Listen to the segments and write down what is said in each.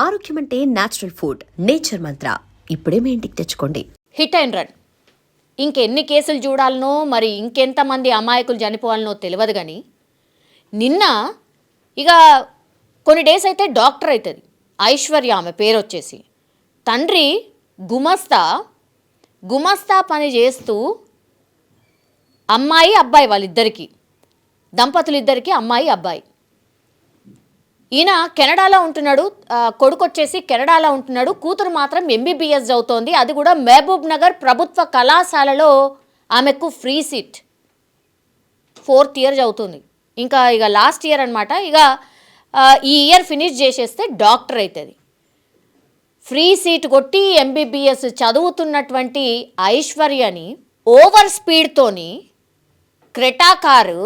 ఆరోగ్యం అంటే natural food. Nature మంత్ర ఇప్పుడే మీ ఇంటికి తెచ్చుకోండి. Hit and run. ఇంకెన్ని కేసులు చూడాలనో, మరి ఇంకెంతమంది అమాయకులు చనిపోవాలనో తెలియదు. కానీ నిన్న ఇక కొన్ని డేస్ అయితే డాక్టర్ అవుతుంది ఐశ్వర్య. ఆమె పేరు వచ్చేసి తండ్రి గుమస్తా పని చేస్తూ అమ్మాయి అబ్బాయి, వాళ్ళిద్దరికీ దంపతులు ఇద్దరికి అమ్మాయి అబ్బాయి. ఈయన కెనడాలో ఉంటున్నాడు, కొడుకు వచ్చేసి కెనడాలో ఉంటున్నాడు, కూతురు మాత్రం ఎంబీబీఎస్ చదువుతోంది. అది కూడా మహబూబ్ నగర్ ప్రభుత్వ కళాశాలలో ఆమెకు ఫ్రీ సీట్. 4th ఇయర్ చదువుతుంది, ఇంకా ఇక లాస్ట్ ఇయర్ అనమాట. ఇక ఈ ఇయర్ ఫినిష్ చేసేస్తే డాక్టర్ అవుతుంది. ఫ్రీ సీట్ కొట్టి ఎంబీబీఎస్ చదువుతున్నటువంటి ఐశ్వర్యని ఓవర్ స్పీడ్తోని క్రెటా కారు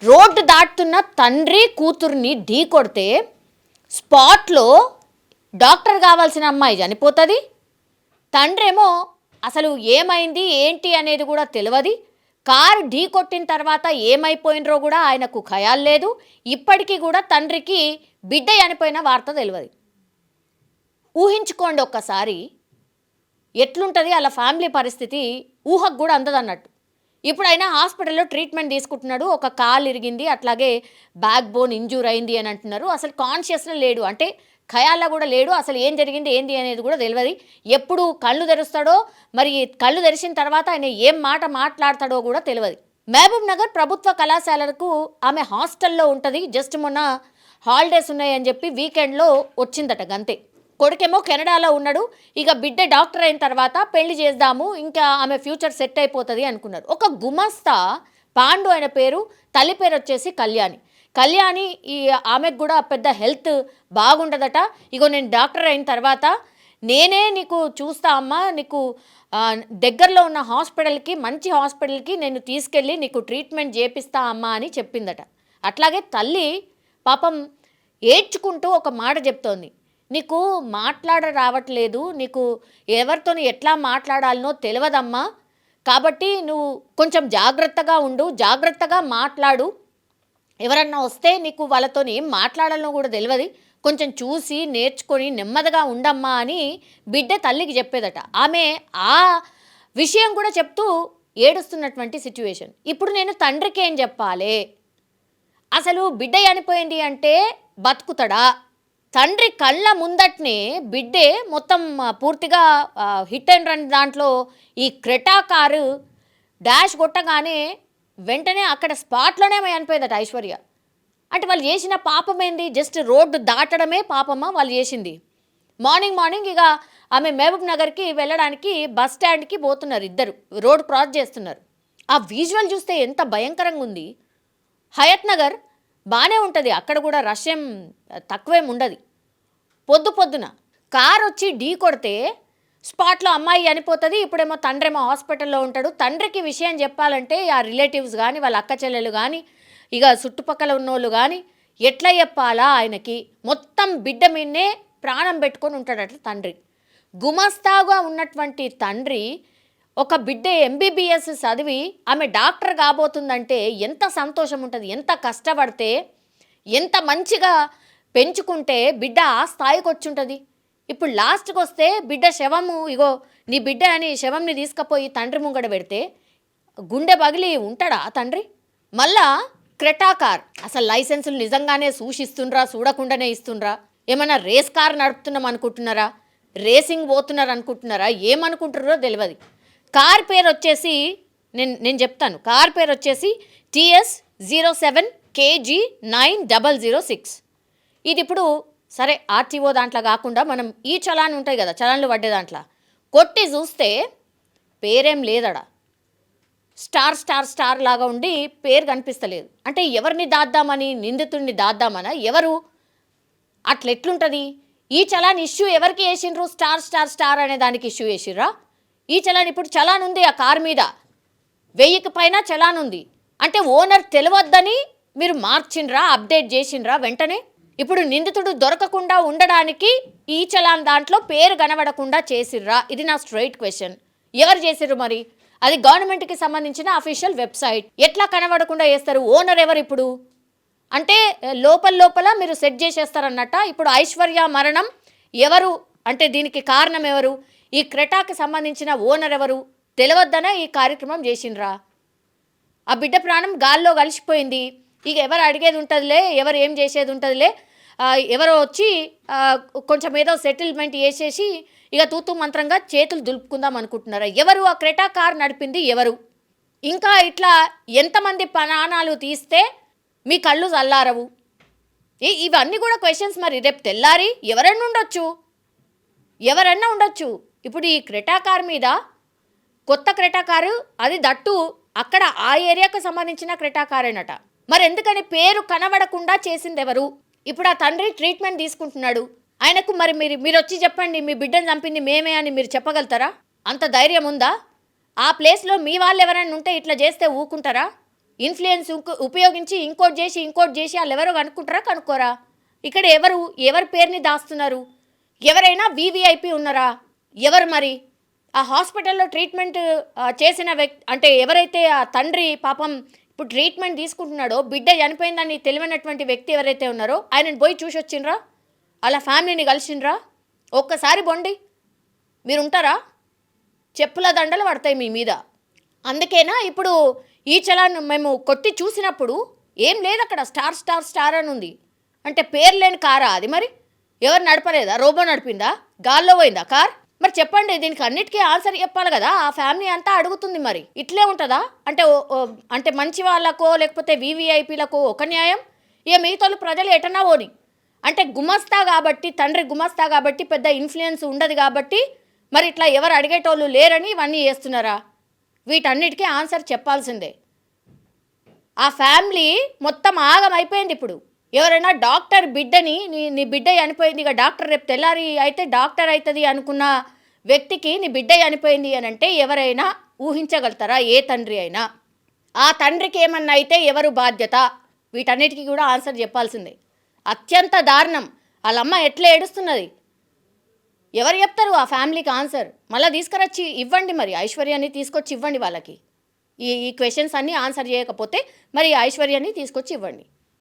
రోడ్డు దాటుతున్న తండ్రి కూతుర్ని ఢీ కొడితే స్పాట్లో డాక్టర్ కావాల్సిన అమ్మాయి చనిపోతుంది. తండ్రి ఏమో అసలు ఏమైంది ఏంటి అనేది కూడా తెలియదు. కారు ఢీ కొట్టిన తర్వాత ఏమైపోయినరో కూడా ఆయనకు ఖయాల్ లేదు. ఇప్పటికీ కూడా తండ్రికి బిడ్డ చనిపోయిన వార్త తెలియదు. ఊహించుకోండి ఒక్కసారి ఎట్లుంటుంది అలా ఫ్యామిలీ పరిస్థితి. ఊహకు కూడా అందదన్నట్టు. ఇప్పుడైనా హాస్పిటల్లో ట్రీట్మెంట్ తీసుకుంటున్నాడు. ఒక కాలు ఇరిగింది, అట్లాగే బ్యాక్ బోన్ ఇంజూర్ అయింది అని అంటున్నారు. అసలు కాన్షియస్లో లేడు, అంటే ఖయాల్లో కూడా లేడు. అసలు ఏం జరిగింది ఏంది అనేది కూడా తెలియదు. ఎప్పుడు కళ్ళు తెరుస్తాడో, మరి కళ్ళు తెరిచిన తర్వాత ఆయన ఏం మాట మాట్లాడతాడో కూడా తెలియదు. మహబూబ్ నగర్ ప్రభుత్వ కళాశాలకు ఆమె హాస్టల్లో ఉంటుంది. జస్ట్ మొన్న హాలిడేస్ ఉన్నాయని చెప్పి వీకెండ్లో వచ్చిందట గంతే. కొడుకేమో కెనడాలో ఉన్నాడు. ఇక బిడ్డ డాక్టర్ అయిన తర్వాత పెళ్లి చేద్దాము, ఇంకా ఆమె ఫ్యూచర్ సెట్ అయిపోతుంది అనుకున్నారు. ఒక గుమస్తా పాండు ఆయన పేరు, తల్లి పేరు వచ్చేసి కళ్యాణి. ఈ ఆమెకు కూడా పెద్ద హెల్త్ బాగుండదట. ఇగో నేను డాక్టర్ అయిన తర్వాత నేనే నీకు చూస్తా అమ్మా, నీకు దగ్గరలో ఉన్న హాస్పిటల్కి, మంచి హాస్పిటల్కి నేను తీసుకెళ్ళి నీకు ట్రీట్మెంట్ చేపిస్తా అమ్మా అని చెప్పిందట. అట్లాగే తల్లి పాపం ఏడ్చుకుంటూ ఒక మాట చెప్తోంది, నీకు మాట్లాడ రావట్లేదు, నీకు ఎవరితో ఎట్లా మాట్లాడాలనో తెలియదమ్మా, కాబట్టి నువ్వు కొంచెం జాగ్రత్తగా ఉండు, జాగ్రత్తగా మాట్లాడు, ఎవరన్నా వస్తే నీకు వాళ్ళతో ఏం మాట్లాడాలనో కూడా తెలియదు, కొంచెం చూసి నేర్చుకొని నెమ్మదిగా ఉండమ్మా అని బిడ్డ తల్లికి చెప్పేదట. ఆమె ఆ విషయం కూడా చెప్తూ ఏడుస్తున్నటువంటి సిచ్యువేషన్. ఇప్పుడు నేను తండ్రికి ఏం చెప్పాలి? అసలు బిడ్డ చనిపోయింది అంటే బతుకుతాడా? తండ్రి కళ్ళ ముందట్నే బిడ్డే మొత్తం పూర్తిగా హిట్ అండ్ రన్ దాంట్లో ఈ క్రెటా కారు డాష్ కొట్టగానే వెంటనే అక్కడ స్పాట్లోనే చనిపోయిందట ఐశ్వర్య. అంటే వాళ్ళు చేసిన పాపం ఏంది? జస్ట్ రోడ్డు దాటడమే పాపమా వాళ్ళు చేసింది? మార్నింగ్ ఇక ఆమె మహబూబ్ నగర్కి వెళ్ళడానికి బస్ స్టాండ్కి పోతున్నారు, ఇద్దరు రోడ్ క్రాస్ చేస్తున్నారు. ఆ విజువల్ చూస్తే ఎంత భయంకరంగా ఉంది. హయత్ నగర్ బాగానే ఉంటుంది, అక్కడ కూడా రష్ ఏం తక్కువేం ఉండదు. పొద్దున కారు వచ్చి ఢీ కొడితే స్పాట్లో అమ్మాయి చనిపోతుంది. ఇప్పుడేమో తండ్రేమో హాస్పిటల్లో ఉంటాడు. తండ్రికి విషయం చెప్పాలంటే ఆ రిలేటివ్స్ కానీ, వాళ్ళ అక్క చెల్లెలు కానీ, ఇక చుట్టుపక్కల ఉన్నోళ్ళు కానీ ఎట్లా చెప్పాలా ఆయనకి? మొత్తం బిడ్డ మీదనే ప్రాణం పెట్టుకొని ఉంటాడట తండ్రి. గుమస్తాగా ఉన్నటువంటి తండ్రి ఒక బిడ్డ ఎంబీబీఎస్ చదివి ఆమె డాక్టర్ కాబోతుందంటే ఎంత సంతోషం ఉంటుంది, ఎంత కష్టపడితే, ఎంత మంచిగా పెంచుకుంటే బిడ్డ ఆ స్థాయికి వచ్చి ఉంటుంది. ఇప్పుడు లాస్ట్కి వస్తే బిడ్డ శవము, ఇగో నీ బిడ్డ అని శవంని తీసుకుపోయి తండ్రి ముంగడ పెడితే గుండె పగిలి ఉంటాడా తండ్రి? మళ్ళా క్రెటా కార్ అసలు లైసెన్సులు నిజంగానే సూచిస్తుండ్రా, చూడకుండానే ఇస్తుండ్రా? ఏమన్నా రేస్ కార్ నడుపుతున్నాం అనుకుంటున్నారా? రేసింగ్ పోతున్నారు అనుకుంటున్నారా? ఏమనుకుంటున్నారో తెలియదు. కార్ పేరు వచ్చేసి నేను చెప్తాను. కార్ పేరు వచ్చేసి TS07 KG 9006. ఇది ఇప్పుడు సరే ఆర్టీఓ దాంట్లో కాకుండా మనం ఈ చలాన్ ఉంటాయి కదా, చలాన్లు పడ్డే దాంట్లో కొట్టి చూస్తే పేరేం లేదడా. స్టార్ లాగా ఉండి పేరు కనిపిస్తలేదు. అంటే ఎవరిని దాద్దామని, నిందితుడిని దాద్దామనా ఎవరు? అట్లెట్లుంటుంది? ఈ చలాన్ ఇష్యూ ఎవరికి వేసిండ్రు? స్టార్ అనే దానికి ఇష్యూ వేసిర్రా? ఈ చలాన్ ఇప్పుడు చలాన్ ఉంది ఆ కారు మీద, 1000కి పైన చలాన్ ఉంది. అంటే ఓనర్ తెలియద్దని మీరు మార్చిండ్రా, అప్డేట్ చేసిండ్రా వెంటనే? ఇప్పుడు నిందితుడు దొరకకుండా ఉండడానికి ఈ చలాన్ దాంట్లో పేరు కనబడకుండా చేసిర్రా? ఇది నా స్ట్రైట్ క్వశ్చన్. ఎవరు చేసిర్రు మరి? అది గవర్నమెంట్కి సంబంధించిన అఫీషియల్ వెబ్సైట్. ఎట్లా కనబడకుండా చేస్తారు? ఓనర్ ఎవరు ఇప్పుడు? అంటే లోపల మీరు సెట్ చేసేస్తారన్నట్ట. ఇప్పుడు ఐశ్వర్య మరణం ఎవరు అంటే దీనికి కారణం ఎవరు, ఈ క్రెటాకి సంబంధించిన ఓనర్ ఎవరు తెలియద్దనే ఈ కార్యక్రమం చేసిండ్రా? ఆ బిడ్డ ప్రాణం గాల్లో కలిసిపోయింది. ఇక ఎవరు అడిగేది ఉంటుందిలే, ఎవరు ఏం చేసేది ఉంటుందిలే, ఎవరో వచ్చి కొంచెం ఏదో సెటిల్మెంట్ చేసేసి ఇక తూతూ మంత్రంగా చేతులు దులుపుకుందాం అనుకుంటున్నారా? ఎవరు ఆ క్రెటా కార్ నడిపింది ఎవరు? ఇంకా ఇట్లా ఎంతమంది ప్రాణాలు తీస్తే మీ కళ్ళు చల్లారవు? ఇవన్నీ కూడా క్వశ్చన్స్. మరి రేపు తెల్లారి ఎవరన్నా ఉండొచ్చు. ఇప్పుడు ఈ క్రెటా కార్ మీద కొత్త క్రెటా కారు, అది దట్టు అక్కడ ఆ ఏరియాకు సంబంధించిన క్రెటా కారేనట. మరి ఎందుకని పేరు కనబడకుండా చేసింది ఎవరు? ఇప్పుడు ఆ తండ్రి ట్రీట్మెంట్ తీసుకుంటున్నాడు. ఆయనకు మరి మీరు వచ్చి చెప్పండి మీ బిడ్డను చంపింది మేమే అని మీరు చెప్పగలుగుతారా? అంత ధైర్యం ఉందా? ఆ ప్లేస్లో మీ వాళ్ళు ఎవరైనా ఉంటే ఇట్లా చేస్తే ఊకుంటారా? ఇన్ఫ్లుయెన్స్ ఉపయోగించి ఇంకోటి చేసి వాళ్ళు ఎవరో కనుక్కోరా? ఇక్కడ ఎవరి పేరుని దాస్తున్నారు? ఎవరైనా వీవీఐపీ ఉన్నారా? ఎవరు మరి ఆ హాస్పిటల్లో ట్రీట్మెంట్ చేసిన వ్యక్తి అంటే ఎవరైతే ఆ తండ్రి పాపం ఇప్పుడు ట్రీట్మెంట్ తీసుకుంటున్నాడో, బిడ్డ చనిపోయిందని తెలియనటువంటి వ్యక్తి ఎవరైతే ఉన్నారో ఆయనను పోయి చూసి వచ్చిండ్రా? అలా ఫ్యామిలీని కలిసిండ్రా? ఒక్కసారి బొండి మీరు ఉంటారా? చెప్పుల దండలు పడతాయి మీ మీద. అందుకేనా ఇప్పుడు ఈ చలాన్ మేము కొట్టి చూసినప్పుడు ఏం లేదు, అక్కడ స్టార్ అని ఉంది. అంటే పేరు లేని కారా అది? మరి ఎవరు నడపలేదా? రోబో నడిపిందా? గాల్లో పోయిందా కార్? మరి చెప్పండి, దీనికి అన్నిటికీ ఆన్సర్ చెప్పాలి కదా. ఆ ఫ్యామిలీ అంతా అడుగుతుంది. మరి ఇట్లే ఉంటుందా? అంటే మంచి వాళ్ళకో లేకపోతే వీవీఐపీలకో ఒక న్యాయం, ఇక మిగతా ప్రజలు ఎటన్నా పోని. అంటే గుమస్తా కాబట్టి, తండ్రి గుమస్తా కాబట్టి పెద్ద ఇన్ఫ్లుయెన్స్ ఉండదు కాబట్టి మరి ఇట్లా ఎవరు అడిగేటోళ్ళు లేరని ఇవన్నీ చేస్తున్నారా? వీటన్నిటికీ ఆన్సర్ చెప్పాల్సిందే. ఆ ఫ్యామిలీ మొత్తం ఆగం అయిపోయింది. ఇప్పుడు ఎవరైనా డాక్టర్ బిడ్డని నీ బిడ్డ చనిపోయింది, ఇక డాక్టర్ రేపు తెల్లారి అయితే డాక్టర్ అవుతుంది అనుకున్న వ్యక్తికి నీ బిడ్డ చనిపోయింది అని అంటే ఎవరైనా ఊహించగలుగుతారా? ఏ తండ్రి అయినా. ఆ తండ్రికి ఏమన్నా అయితే ఎవరు బాధ్యత? వీటన్నిటికీ కూడా ఆన్సర్ చెప్పాల్సిందే. అత్యంత దారుణం. వాళ్ళమ్మ ఎట్లా ఏడుస్తున్నది, ఎవరు చెప్తారు ఆ ఫ్యామిలీకి ఆన్సర్? మళ్ళీ తీసుకురొచ్చి ఇవ్వండి, మరి ఐశ్వర్యాన్ని తీసుకొచ్చి ఇవ్వండి వాళ్ళకి. ఈ క్వశ్చన్స్ అన్నీ ఆన్సర్ చేయకపోతే మరి ఐశ్వర్యాన్ని తీసుకొచ్చి ఇవ్వండి.